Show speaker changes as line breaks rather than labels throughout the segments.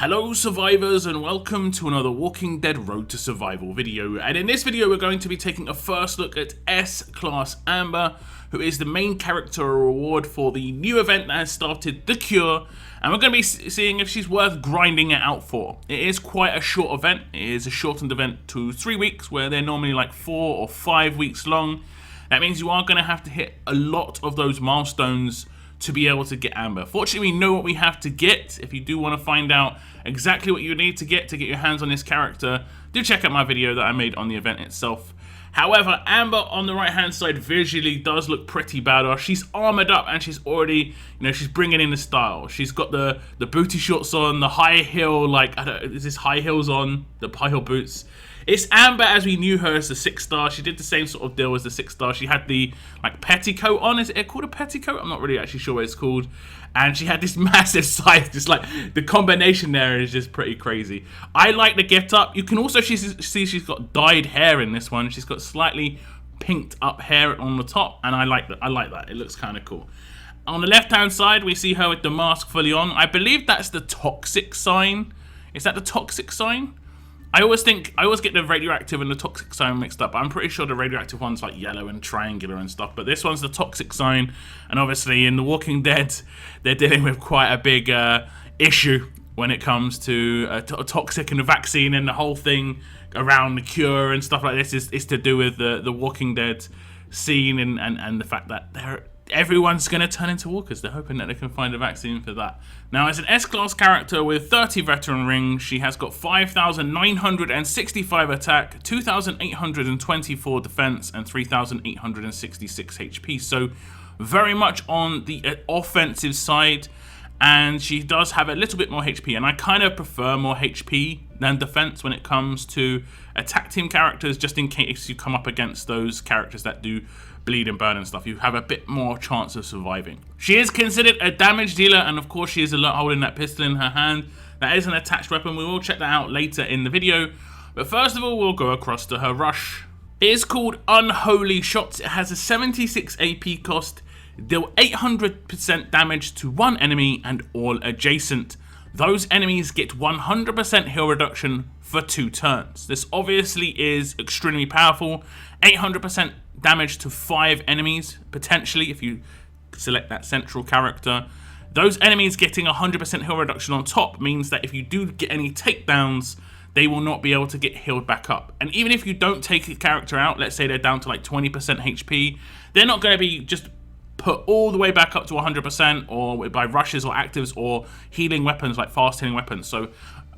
Hello survivors and welcome to another Walking Dead Road to Survival video, and in this video we're going to be taking a first look at S-Class Amber, who is the main character reward for the new event that has started, The Cure, and we're going to be seeing if she's worth grinding it out for. It is quite a short event. It is a shortened event to 3 weeks, where they're normally like 4 or 5 weeks long. That means you are going to have to hit a lot of those milestones to be able to get Amber. Fortunately, we know what we have to get. If you do want to find out exactly what you need to get your hands on this character, do check out my video that I made on the event itself. However, Amber on the right hand side visually does look pretty badass. She's armored up and she's already, she's bringing in the style. She's got the booty shorts on, the high heel, like, is this high heels on? The high heel boots. It's Amber as we knew her as the 6-star. She did the same sort of deal as the 6-star. She had the petticoat on. Is it called a petticoat? I'm not really actually sure what it's called. And she had this massive scythe. Just like the combination there is just pretty crazy. I like the get up. You can also see she's got dyed hair in this one. She's got slightly pinked up hair on the top, and I like that. I like that. It looks kind of cool. On the left hand side, we see her with the mask fully on. I believe that's the toxic sign. Is that the toxic sign? I always get the radioactive and the toxic sign mixed up. I'm pretty sure the radioactive one's like yellow and triangular and stuff, but this one's the toxic sign. And obviously in The Walking Dead, they're dealing with quite a big issue when it comes to toxic and the vaccine, and the whole thing around the cure and stuff like this is to do with the Walking Dead scene and the fact that everyone's going to turn into walkers. They're hoping that they can find a vaccine for that. Now, as an S-Class character with 30 veteran rings, she has got 5,965 attack, 2,824 defense, and 3,866 HP. So, very much on the offensive side, and she does have a little bit more HP, and I kind of prefer more HP than defense when it comes to attack team characters, just in case you come up against those characters that do bleed and burn and stuff. You have a bit more chance of surviving. She is considered a damage dealer, and of course she is holding that pistol in her hand. That is an attached weapon. We will check that out later in the video, but first of all we'll go across to her rush. It is called Unholy Shots. It has a 76 AP cost, deal 800% damage to one enemy and all adjacent. Those enemies get 100% heal reduction for 2 turns. This obviously is extremely powerful. 800% damage to 5 enemies, potentially, if you select that central character. Those enemies getting 100% heal reduction on top means that if you do get any takedowns, they will not be able to get healed back up. And even if you don't take a character out, let's say they're down to like 20% HP, they're not going to be just put all the way back up to 100% or by rushes or actives or healing weapons, like fast healing weapons. So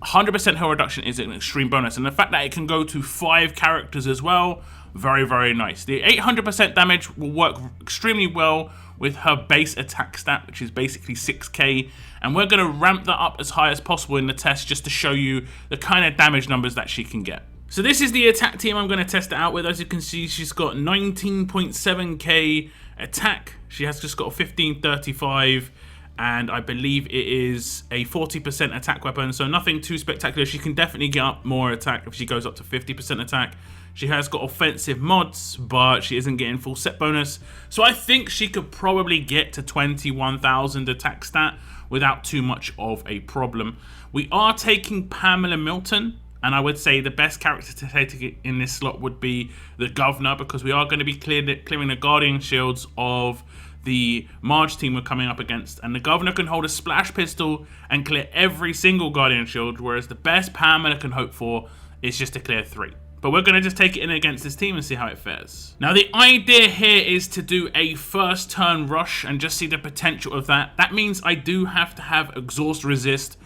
100% heal reduction is an extreme bonus, and the fact that it can go to 5 characters as well, very, very nice. The 800% damage will work extremely well with her base attack stat, which is basically 6k, and we're going to ramp that up as high as possible in the test just to show you the kind of damage numbers that she can get. So this is the attack team I'm going to test it out with. As you can see, she's got 19.7k attack. She has just got a 1535, and I believe it is a 40% attack weapon, so nothing too spectacular. She can definitely get up more attack if she goes up to 50% attack. She has got offensive mods, but she isn't getting full set bonus, so I think she could probably get to 21,000 attack stat without too much of a problem. We are taking Pamela Milton, and I would say the best character to take in this slot would be the Governor, because we are going to be clearing the Guardian shields of the Marge team we're coming up against. And the Governor can hold a splash pistol and clear every single Guardian shield, whereas the best Pamela can hope for is just to clear 3. But we're going to just take it in against this team and see how it fares. Now, the idea here is to do a first turn rush and just see the potential of that. That means I do have to have exhaust resist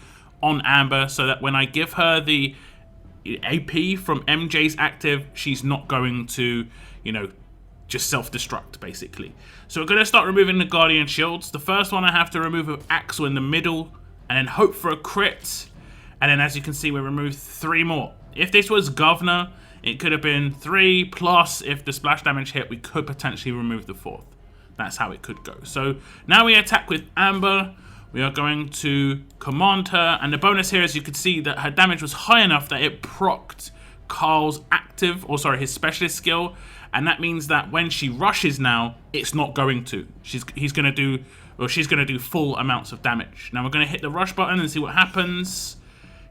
on Amber, so that when I give her the AP from MJ's active, she's not going to, just self-destruct, basically. So we're going to start removing the Guardian shields. The first one I have to remove with Axel in the middle, and then hope for a crit. And then, as you can see, we removed 3 more. If this was Governor, it could have been 3, plus if the splash damage hit, we could potentially remove the 4th. That's how it could go. So now we attack with Amber. We are going to command her, and the bonus here is you could see that her damage was high enough that it procced Carl's his specialist skill, and that means that when she rushes now, it's not going to. She's going to do full amounts of damage. Now we're going to hit the rush button and see what happens.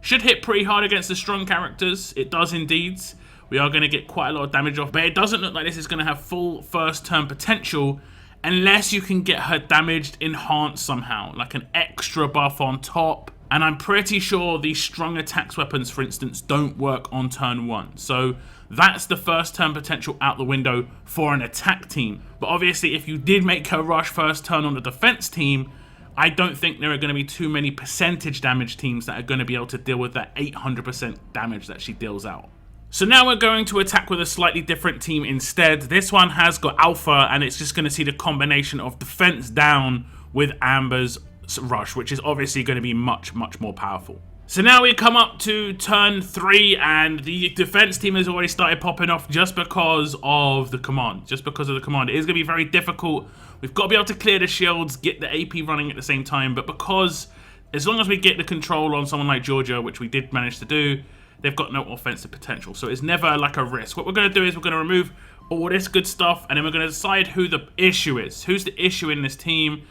Should hit pretty hard against the strong characters. It does indeed. We are going to get quite a lot of damage off, but it doesn't look like this is going to have full first turn potential unless you can get her damaged enhanced somehow, like an extra buff on top. And I'm pretty sure these strong attacks weapons, for instance, don't work on turn 1. So that's the first turn potential out the window for an attack team. But obviously, if you did make her rush first turn on the defense team, I don't think there are going to be too many percentage damage teams that are going to be able to deal with that 800% damage that she deals out. So now we're going to attack with a slightly different team instead. This one has got Alpha, and it's just going to see the combination of defense down with Amber's rush, which is obviously going to be much more powerful. So now we come up to turn 3, and the defense team has already started popping off just because of the command. It is going to be very difficult. We've got to be able to clear the shields, get the AP running at the same time, but because as long as we get the control on someone like Georgia, which we did manage to do, they've got no offensive potential, so it's never like a risk. What we're going to do is we're going to remove all this good stuff, and then we're going to decide who the issue is. Who's the issue in this team?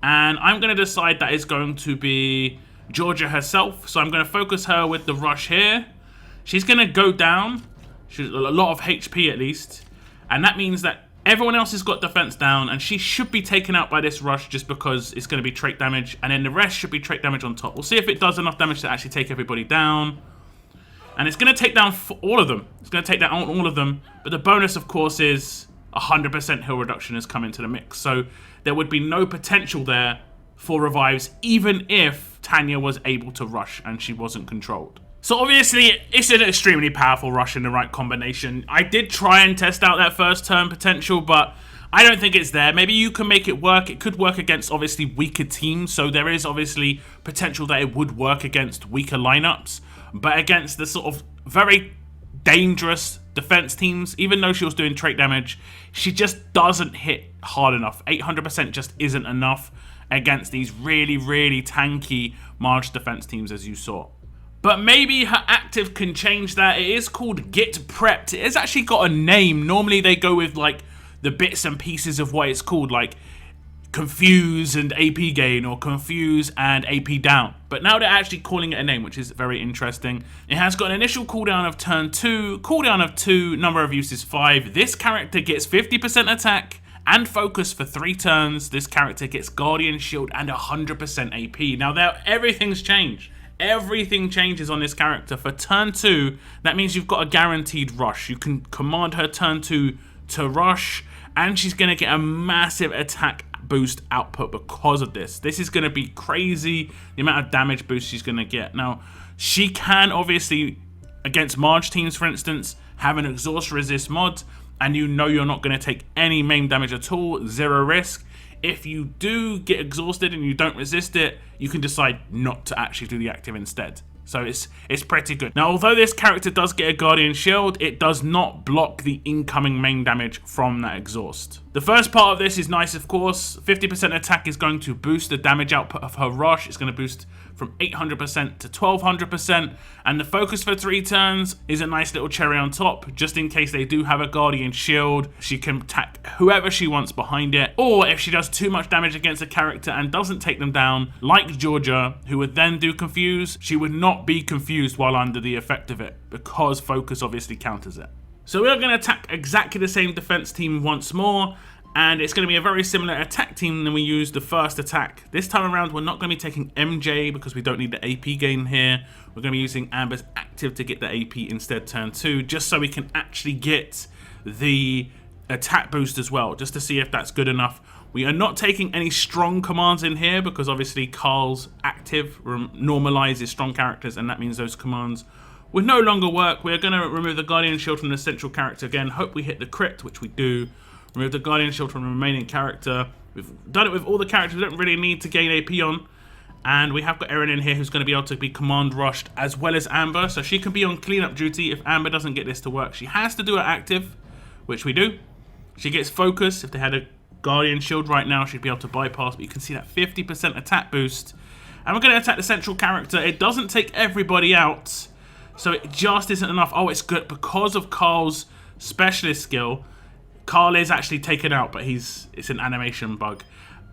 And I'm going to decide that is going to be Georgia herself. So I'm going to focus her with the rush here. She's going to go down. She's a lot of HP at least. And that means that everyone else has got defense down, and she should be taken out by this rush just because it's going to be trait damage. And then the rest should be trait damage on top. We'll see if it does enough damage to actually take everybody down. And it's going to take down all of them. It's going to take down all of them. But the bonus, of course, is 100% heal reduction has come into the mix. So there would be no potential there for revives, even if Tanya was able to rush and she wasn't controlled. So obviously, it's an extremely powerful rush in the right combination. I did try and test out that first turn potential, but I don't think it's there. Maybe you can make it work. It could work against, obviously, weaker teams. So there is, obviously, potential that it would work against weaker lineups. But against the sort of very dangerous defense teams, even though she was doing trait damage, she just doesn't hit hard enough. 800% just isn't enough against these really tanky Marge defense teams, as you saw. But maybe her active can change that. It is called Get Prepped. It has actually got a name. Normally they go with like the bits and pieces of what it's called, like Confuse and AP gain, or Confuse and AP down. But now they're actually calling it a name, which is very interesting. It has got an initial cooldown of turn 2, cooldown of 2, number of uses 5. This character gets 50% attack and focus for 3 turns. This character gets Guardian Shield and 100% AP. Now everything's changed. Everything changes on this character. For turn 2, that means you've got a guaranteed rush. You can command her turn 2 to rush, and she's going to get a massive attack boost output because of this. This is going to be crazy, the amount of damage boost she's going to get. Now, she can obviously, against Marge teams, for instance, have an exhaust resist mod, and you know you're not going to take any main damage at all, 0 risk. If you do get exhausted and you don't resist it, you can decide not to actually do the active instead. So it's pretty good. Now, although this character does get a Guardian Shield, it does not block the incoming main damage from that exhaust. The first part of this is nice, of course. 50% attack is going to boost the damage output of her rush. It's going to boost from 800% to 1200%. And the focus for 3 turns is a nice little cherry on top. Just in case they do have a Guardian Shield, she can attack whoever she wants behind it. Or if she does too much damage against a character and doesn't take them down, like Georgia, who would then do Confuse, she would not be confused while under the effect of it, because focus obviously counters it. So we're going to attack exactly the same defense team once more, and it's going to be a very similar attack team than we used the first attack. This time around, we're not going to be taking MJ because we don't need the AP gain here. We're going to be using Amber's active to get the AP instead turn 2, just so we can actually get the attack boost as well, just to see if that's good enough. We are not taking any strong commands in here because obviously Carl's active normalizes strong characters, and that means those commands would no longer work. We're going to remove the Guardian Shield from the central character again. Hope we hit the crit, which we do. Remove the Guardian Shield from the remaining character. We've done it with all the characters we don't really need to gain AP on. And we have got Erin in here who's going to be able to be command rushed as well as Amber. So she can be on cleanup duty if Amber doesn't get this to work. She has to do her active, which we do. She gets focus. If they had a Guardian Shield right now, she'd be able to bypass. But you can see that 50% attack boost. And we're going to attack the central character. It doesn't take everybody out, so it just isn't enough. Oh, it's good because of Carl's specialist skill. Carl is actually taken out, but it's an animation bug.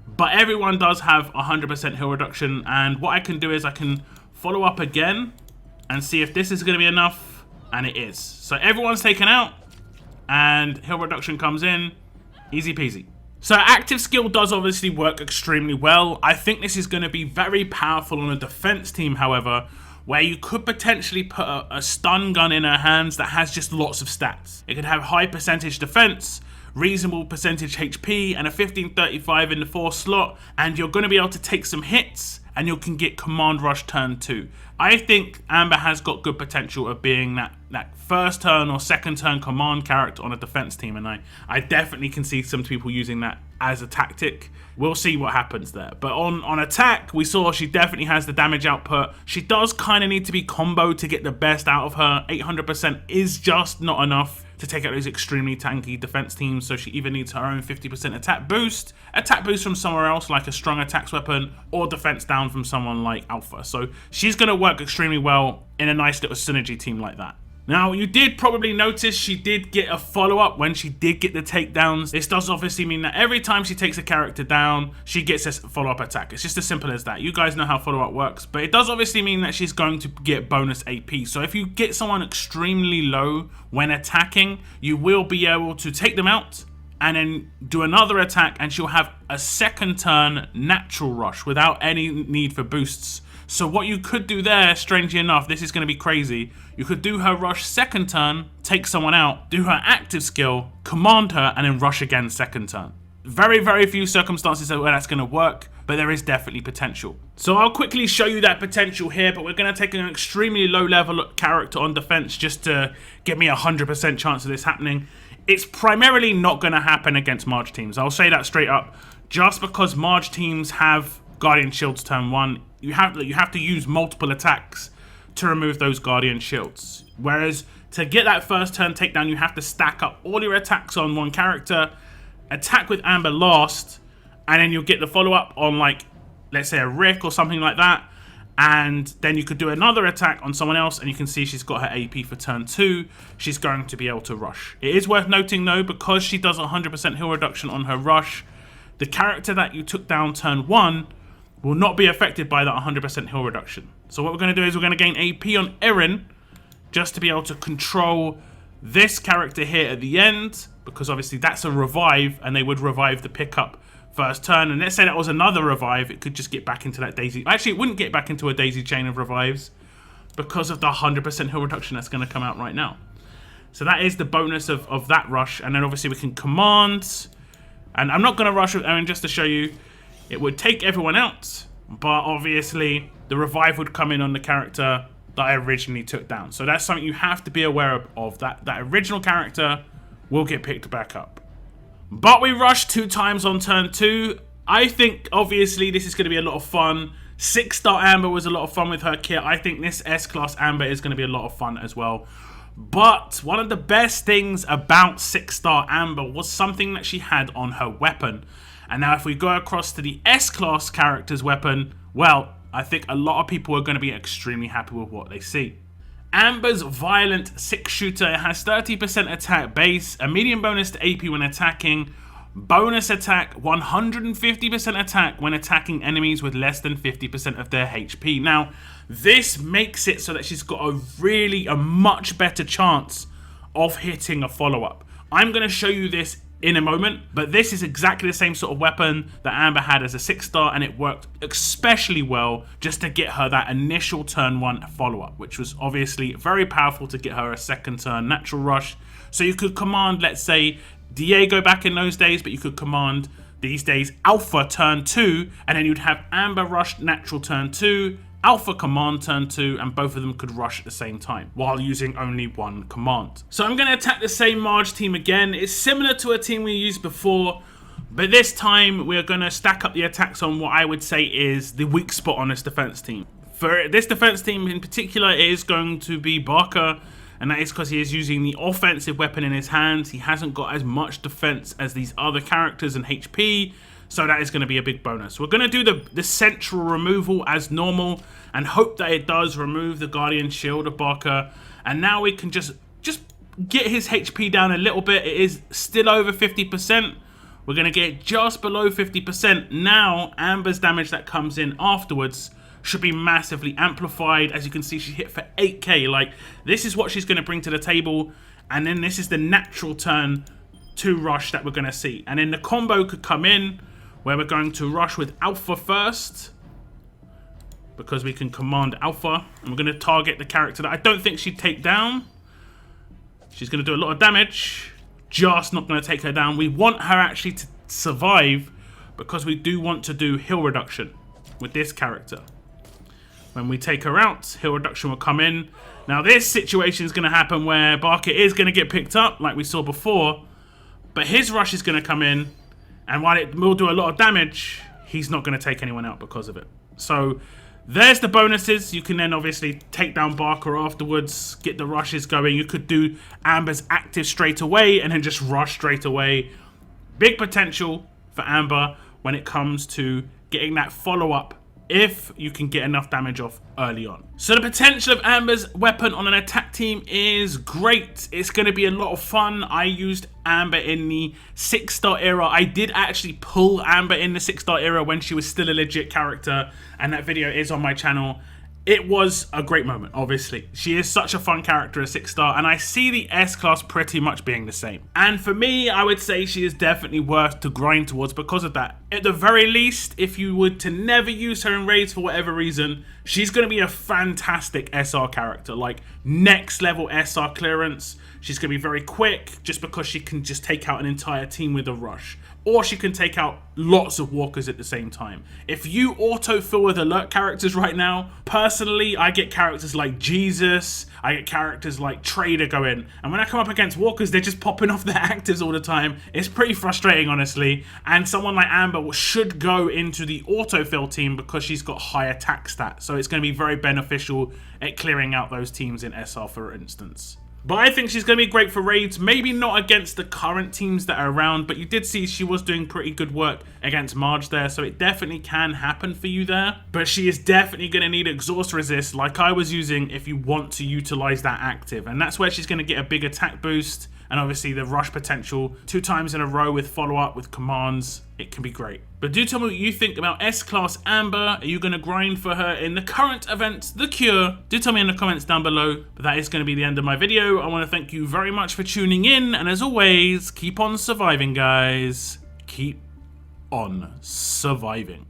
But everyone does have 100% heal reduction, and what I can do is I can follow up again and see if this is going to be enough, and it is. So everyone's taken out, and heal reduction comes in, easy peasy. So active skill does obviously work extremely well. I think this is going to be very powerful on a defense team, however, where you could potentially put a stun gun in her hands that has just lots of stats. It could have high percentage defense, reasonable percentage HP, and a 1535 in the 4 slot, and you're going to be able to take some hits, and you can get command rush turn 2. I think Amber has got good potential of being that first turn or second turn command character on a defense team, and I definitely can see some people using that as a tactic. We'll see what happens there. But on attack, we saw she definitely has the damage output. She does kind of need to be comboed to get the best out of her. 800% is just not enough to take out those extremely tanky defense teams, so she either needs her own 50% attack boost from somewhere else like a strong attacks weapon, or defense down from someone like Alpha. So she's going to work extremely well in a nice little synergy team like that. Now, you did probably notice she did get a follow-up when she did get the takedowns. This does obviously mean that every time she takes a character down, she gets a follow-up attack. It's just as simple as that. You guys know how follow-up works, but it does obviously mean that she's going to get bonus AP. So if you get someone extremely low when attacking, you will be able to take them out and then do another attack, and she'll have a second turn natural rush without any need for boosts. So what you could do there, strangely enough, this is going to be crazy, you could do her rush second turn, take someone out, do her active skill, command her, and then rush again second turn. Very, very few circumstances where that's going to work, but there is definitely potential. So I'll quickly show you that potential here, but we're going to take an extremely low level character on defense just to give me a 100% chance of this happening. It's primarily not going to happen against Marge teams. I'll say that straight up. Just because Marge teams have Guardian Shields turn 1, you have to use multiple attacks to remove those Guardian Shields. Whereas to get that first turn takedown, you have to stack up all your attacks on one character, attack with Amber last, and then you'll get the follow-up on, like, let's say a Rick or something like that, and then you could do another attack on someone else, and you can see she's got her AP for turn 2. She's going to be able to rush. It is worth noting, though, because she does 100% heal reduction on her rush, the character that you took down turn 1 will not be affected by that 100% heal reduction. So what we're going to do is we're going to gain AP on Erin just to be able to control this character here at the end, because obviously that's a revive, and they would revive the pickup first turn. And let's say that was another revive, it could just get back into that daisy. Actually, it wouldn't get back into a daisy chain of revives because of the 100% heal reduction that's going to come out right now. So that is the bonus of that rush. And then obviously we can command, and I'm not going to rush with Erin just to show you. It would take everyone out, but obviously the revive would come in on the character that I originally took down. So that's something you have to be aware of, that original character will get picked back up. But we rushed 2 times on turn 2. I think obviously this is going to be a lot of fun. 6-star Amber was a lot of fun with her kit. I think this S-Class Amber is going to be a lot of fun as well. But one of the best things about 6-star Amber was something that she had on her weapon. And now if we go across to the S-Class character's weapon, well, I think a lot of people are going to be extremely happy with what they see. Amber's Violent 6-shooter has 30% attack base, a medium bonus to AP when attacking, bonus attack, 150% attack when attacking enemies with less than 50% of their HP. Now, this makes it so that she's got a much better chance of hitting a follow-up. I'm going to show you this in a moment, but this is exactly the same sort of weapon that Amber had as a 6-star, and it worked especially well just to get her that initial turn 1 follow-up, which was obviously very powerful to get her a second turn natural rush. So you could command, let's say, Diego back in those days, but you could command these days Alpha turn 2, and then you'd have Amber rush natural turn 2, Alpha command turn 2, and both of them could rush at the same time while using only one command. So I'm going to attack the same Marge team again. It's similar to a team we used before, but this time we're going to stack up the attacks on what I would say is the weak spot on this defense team. For this defense team in particular, it is going to be Barker, and that is because he is using the offensive weapon in his hands. He hasn't got as much defense as these other characters and HP, so that is going to be a big bonus. We're going to do the central removal as normal and hope that it does remove the Guardian Shield of Barker. And now we can just get his HP down a little bit. It is still over 50%. We're going to get just below 50%. Now, Amber's damage that comes in afterwards should be massively amplified. As you can see, she hit for 8k. Like, this is what she's going to bring to the table. And then this is the natural turn to rush that we're going to see. And then the combo could come in where we're going to rush with Alpha first, because we can command Alpha. And we're going to target the character that I don't think she'd take down. She's going to do a lot of damage. Just not going to take her down. We want her actually to survive because we do want to do heal reduction with this character. When we take her out, heal reduction will come in. Now this situation is going to happen where Barker is going to get picked up like we saw before, but his rush is going to come in, and while it will do a lot of damage, he's not going to take anyone out because of it. So there's the bonuses. You can then obviously take down Barker afterwards, get the rushes going. You could do Amber's active straight away and then just rush straight away. Big potential for Amber when it comes to getting that follow-up if you can get enough damage off early on. So the potential of Amber's weapon on an attack team is great. It's going to be a lot of fun. I used Amber in the 6-star era. I did actually pull Amber in the 6-star era when she was still a legit character, and that video is on my channel. It was a great moment, obviously. She is such a fun character, a 6-star, and I see the S-class pretty much being the same. And for me, I would say she is definitely worth to grind towards because of that. At the very least, if you were to never use her in raids for whatever reason, she's going to be a fantastic SR character, like next level SR clearance. She's going to be very quick just because she can just take out an entire team with a rush. Or she can take out lots of walkers at the same time. If you autofill with alert characters right now, personally, I get characters like Jesus, I get characters like Trader go in. And when I come up against walkers, they're just popping off their actives all the time. It's pretty frustrating, honestly. And someone like Amber should go into the autofill team because she's got high attack stats. So it's going to be very beneficial at clearing out those teams in SR, for instance. But I think she's going to be great for raids. Maybe not against the current teams that are around, but you did see she was doing pretty good work against Marge there, so it definitely can happen for you there. But she is definitely going to need exhaust resist like I was using if you want to utilize that active. And that's where she's going to get a big attack boost, and obviously the rush potential 2 times in a row with follow-up with commands. It can be great. But do tell me what you think about S-Class Amber. Are you going to grind for her in the current event, The Cure? Do tell me in the comments down below. But that is going to be the end of my video. I want to thank you very much for tuning in. And as always, keep on surviving, guys. Keep on surviving.